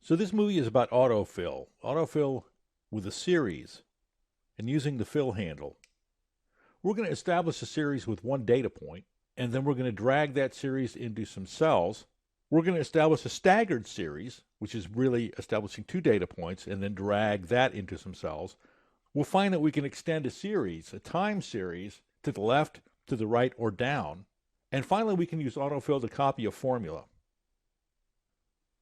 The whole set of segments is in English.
So this movie is about autofill. Autofill with a series and using the fill handle. We're going to establish a series with one data point, and then we're going to drag that series into some cells. We're going to establish a staggered series, which is really establishing two data points, and then drag that into some cells. We'll find that we can extend a series, a time series, to the left, to the right, or down. And finally, we can use autofill to copy a formula.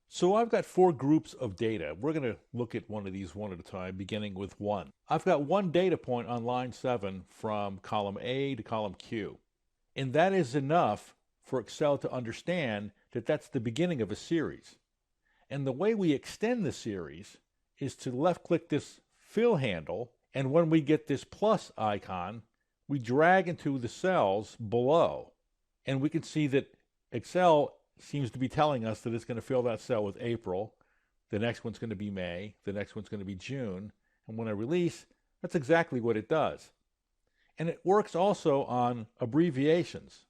So I've got four groups of data. We're going to look at one of these one at a time, beginning with one. I've got one data point on line 7 from column A to column Q. And that is enough for Excel to understand that that's the beginning of a series. And the way we extend the series is to left-click this fill handle, and when we get this plus icon, we drag into the cells below. And we can see that Excel seems to be telling us that it's going to fill that cell with April, the next one's going to be May, the next one's going to be June, and when I release, that's exactly what it does. And it works also on abbreviations.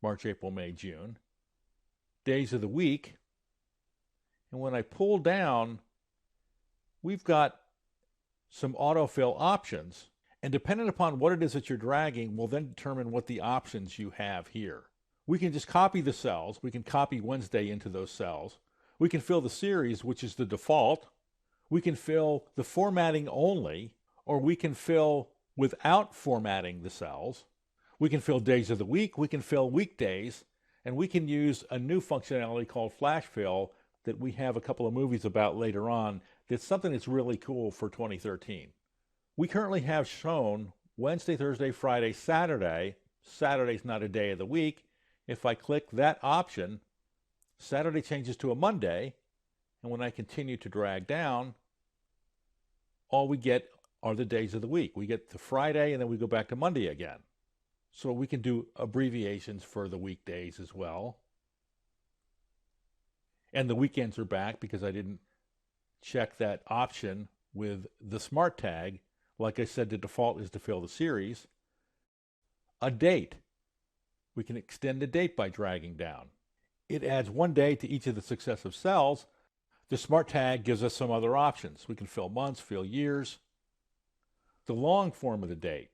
March, April, May, June. Days of the week. And when I pull down, we've got some autofill options, and depending upon what it is that you're dragging will then determine what the options you have here. We can just copy the cells. We can copy Wednesday into those cells. We can fill the series, which is the default. We can fill the formatting only, or we can fill without formatting the cells. We can fill days of the week. We can fill weekdays. And we can use a new functionality called flash fill that we have a couple of movies about later on. That's something that's really cool for 2013. We currently have shown Wednesday, Thursday, Friday, Saturday. Saturday's not a day of the week. If I click that option, Saturday changes to a Monday, and when I continue to drag down, all we get are the days of the week. We get to Friday, and then we go back to Monday again. So we can do abbreviations for the weekdays as well. And the weekends are back because I didn't check that option with the smart tag. Like I said, the default is to fill the series. A date. We can extend the date by dragging down. It adds one day to each of the successive cells. The smart tag gives us some other options. We can fill months, fill years. The long form of the date.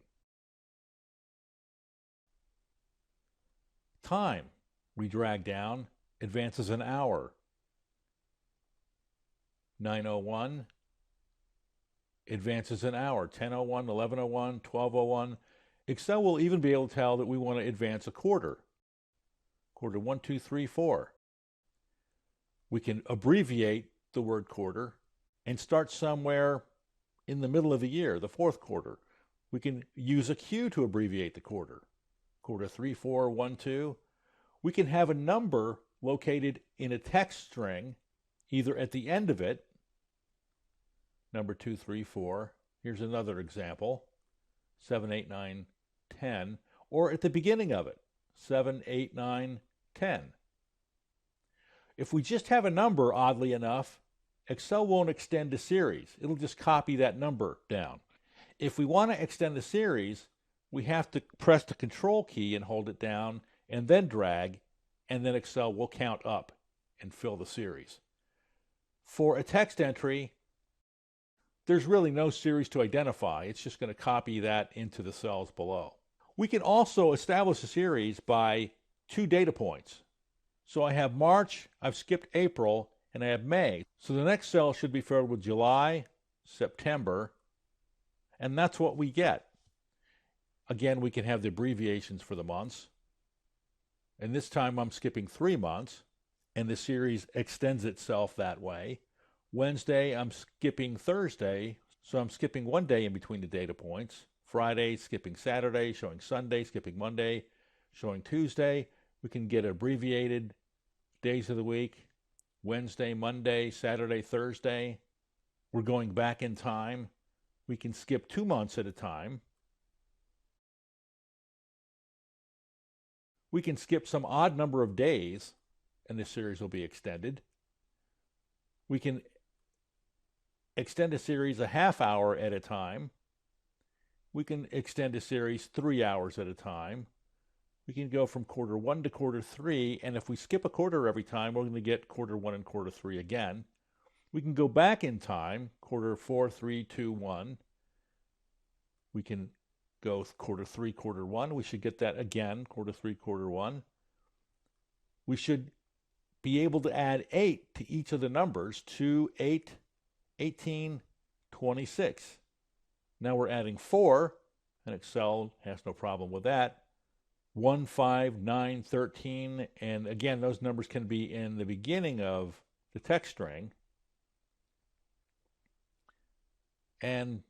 Time. We drag down, advances an hour. 9:01 advances an hour. 10:01, 11:01, 12:01. Excel will even be able to tell that we want to advance a quarter. Quarter 1, 2, 3, 4. We can abbreviate the word quarter and start somewhere in the middle of the year, the fourth quarter. We can use a Q to abbreviate the quarter. Quarter 3, 4, 1, 2. We can have a number located in a text string, either at the end of it, number 2, 3, 4. Here's another example. 7, 8, 9, 10, or at the beginning of it, 7, 8, 9, 10. If we just have a number, oddly enough, Excel won't extend a series. It'll just copy that number down. If we want to extend the series, we have to press the Control key and hold it down, and then drag, and then Excel will count up and fill the series. For a text entry, there's really no series to identify. It's just going to copy that into the cells below. We can also establish a series by two data points. So I have March, I've skipped April, and I have May. So the next cell should be filled with July, September, and that's what we get. Again, we can have the abbreviations for the months. And this time I'm skipping 3 months, and the series extends itself that way. Wednesday, I'm skipping Thursday, so I'm skipping one day in between the data points. Friday, skipping Saturday, showing Sunday, skipping Monday, showing Tuesday. We can get abbreviated days of the week. Wednesday, Monday, Saturday, Thursday. We're going back in time. We can skip 2 months at a time. We can skip some odd number of days, and this series will be extended. We can extend a series a half hour at a time. We can extend a series 3 hours at a time. We can go from quarter 1 to quarter 3, and if we skip a quarter every time, we're going to get quarter 1 and quarter 3 again. We can go back in time, quarter 4, 3, 2, 1. We can go quarter 3, quarter 1. We should get that again, quarter 3, quarter 1. We should be able to add 8 to each of the numbers, 2, 8, 18, 26. Now we're adding 4, and Excel has no problem with that. 1, 5, 9, 13, and again, those numbers can be in the beginning of the text string. And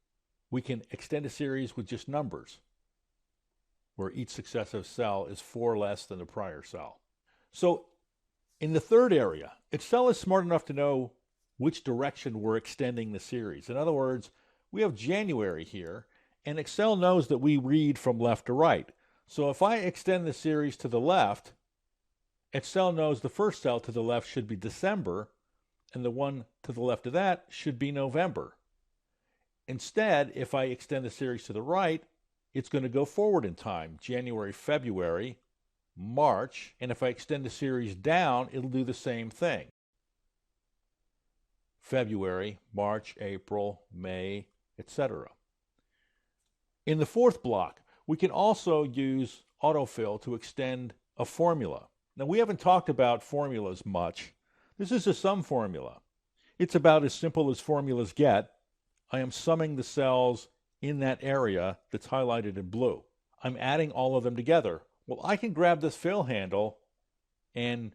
we can extend a series with just numbers, where each successive cell is 4 less than the prior cell. So in the third area, Excel is smart enough to know which direction we're extending the series. In other words, we have January here, and Excel knows that we read from left to right. So if I extend the series to the left, Excel knows the first cell to the left should be December, and the one to the left of that should be November. Instead, if I extend the series to the right, it's going to go forward in time, January, February, March, and if I extend the series down, it'll do the same thing. February, March, April, May, etc. In the fourth block, we can also use autofill to extend a formula. Now, we haven't talked about formulas much. This is a sum formula. It's about as simple as formulas get. I am summing the cells in that area that's highlighted in blue. I'm adding all of them together. Well, I can grab this fill handle and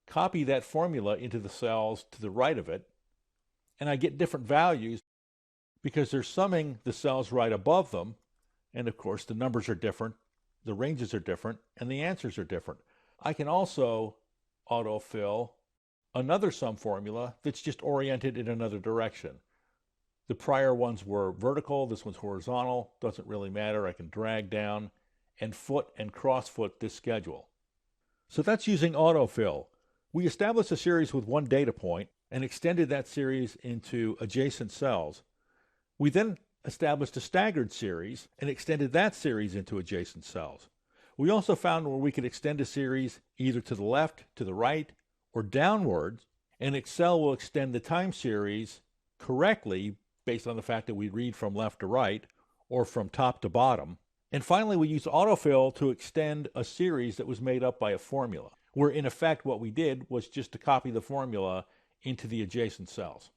copy that formula into the cells to the right of it, and I get different values because they're summing the cells right above them, and of course the numbers are different, the ranges are different, and the answers are different. I can also autofill another sum formula that's just oriented in another direction. The prior ones were vertical, this one's horizontal, doesn't really matter. I can drag down and foot and cross-foot this schedule. So that's using autofill. We established a series with one data point and extended that series into adjacent cells. We then established a staggered series and extended that series into adjacent cells. We also found where we could extend a series either to the left, to the right, or downwards, and Excel will extend the time series correctly based on the fact that we read from left to right or from top to bottom. And finally, we use autofill to extend a series that was made up by a formula, where in effect what we did was just to copy the formula into the adjacent cells.